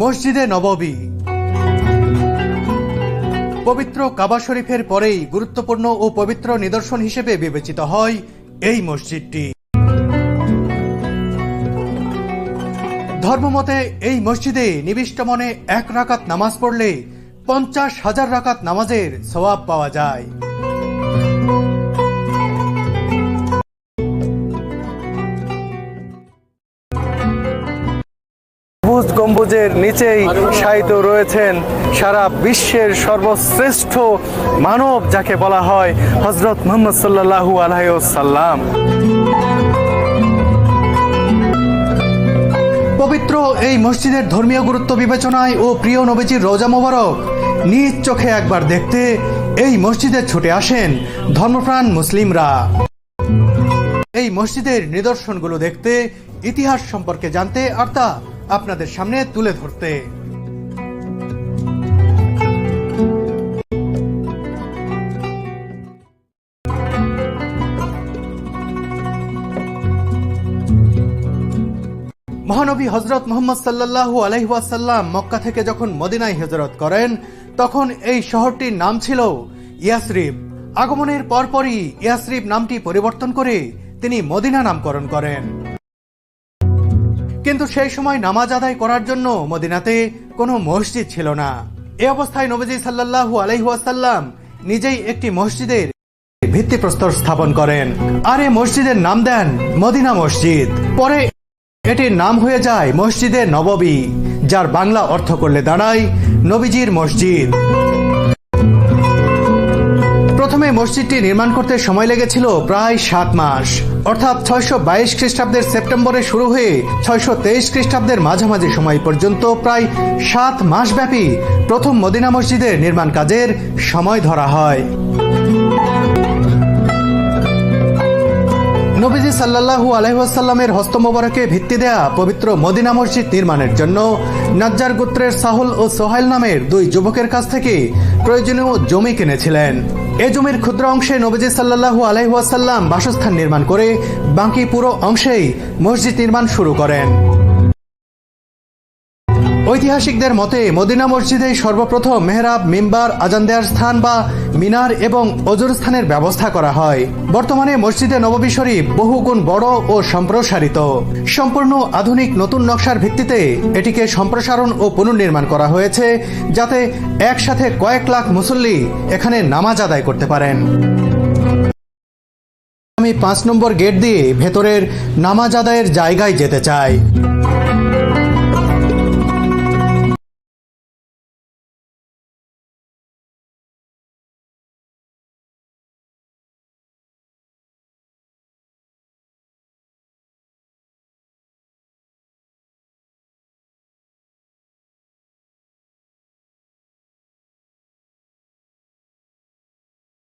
মসজিদে নববী। পবিত্র কাবা শরীফের পরেই গুরুত্বপূর্ণ ও পবিত্র নিদর্শন হিসেবে বিবেচিত হয় এই মসজিদটি। ধর্মমতে এই মসজিদে নিবিষ্ট মনে 1 রাকাত নামাজ পড়লে 50,000 রাকাত নামাজের সওয়াব পাওয়া যায়। গম্বুজের নিচেই শায়িত রয়েছেন সারা বিশ্বের সর্বশ্রেষ্ঠ মানব যাকে বলা হয় হযরত মুহাম্মদ সাল্লাল্লাহু আলাইহি ওয়াসাল্লাম। পবিত্র এই মসজিদের ধর্মীয় গুরুত্ব বিবেচনায় ও প্রিয় নবীজির রওজা মোবারক নিজ চোখে একবার দেখতে এই মসজিদে ছুটে আসেন ধর্মপ্রাণ মুসলিমরা। এই মসজিদের নিদর্শনগুলো দেখতে, ইতিহাস সম্পর্কে জানতে আর তা আপনাদের সামনে তুলে ধরতে। মহানবী হযরত মুহাম্মদ সাল্লাল্লাহু আলাইহি ওয়াসাল্লাম মক্কা থেকে যখন মদিনায় হিজরত করেন তখন এই শহরটির নাম ছিল ইয়াসরিব। আগমনের পরপরই ইয়াসরিব নামটি পরিবর্তন করে তিনি মদিনা নামকরণ করেন। কিন্তু সেই সময় নামাজ আদায় করার জন্য মদিনাতে কোনো মসজিদ ছিল না। এই অবস্থায় নবীজি সাল্লাল্লাহু আলাইহি ওয়াসাল্লাম নিজেই একটি মসজিদের ভিত্তিপ্রস্তর স্থাপন করেন আর এই মসজিদের নাম দেন মদিনা মসজিদ। পরে এটির নাম হয়ে যায় মসজিদে নববী, যার বাংলা অর্থ করলে দাঁড়ায় নবীজির মসজিদ। প্রথমে মসজিদটি নির্মাণ করতে সময় লেগেছিল প্রায় 7 মাস, অর্থাৎ 622 খ্রিস্টাব্দের সেপ্টেম্বরে শুরু হয়ে 623 খ্রিস্টাব্দের মাঝামাঝি সময় পর্যন্ত প্রায় 7 মাস ব্যাপী প্রথম মদিনা মসজিদের নির্মাণ কাজের সময় ধরা হয়। নবীজি সাল্লাল্লাহু আলাইহি ওয়াসাল্লামের হস্ত মোবারকে ভিত্তি দেয়া পবিত্র মদিনা মসজিদ নির্মাণের জন্য নাজ্জার গোত্রের সাহুল ও সোহাইল নামের 2 যুবকের কাছ থেকে প্রয়োজনীয় জমি কিনেছিলেন। এই জমির ক্ষুদ্র অংশে নবীজি সাল্লাল্লাহু আলাইহি ওয়াসাল্লাম বাসস্থান নির্মাণ করে বাকি পুরো অংশেই মসজিদ নির্মাণ শুরু করেন। ঐতিহাসিকদের মতে মদিনা মসজিদে সর্বপ্রথম মেহরাব, মিম্বার, আজান দেওয়ার স্থান বা মিনার এবং অজুর স্থানের ব্যবস্থা করা হয়। বর্তমানে মসজিদে নববী শরীফ বহুগুণ বড় ও সম্প্রসারিত। সম্পূর্ণ আধুনিক নতুন নকশার ভিত্তিতে এটিকে সম্প্রসারণ ও পুনর্নির্মাণ করা হয়েছে যাতে একসাথে কয়েক লাখ মুসল্লি এখানে নামাজ আদায় করতে পারেন। আমি 5 নম্বর গেট দিয়ে ভেতরের নামাজ আদায়ের জায়গায় যেতে চাই।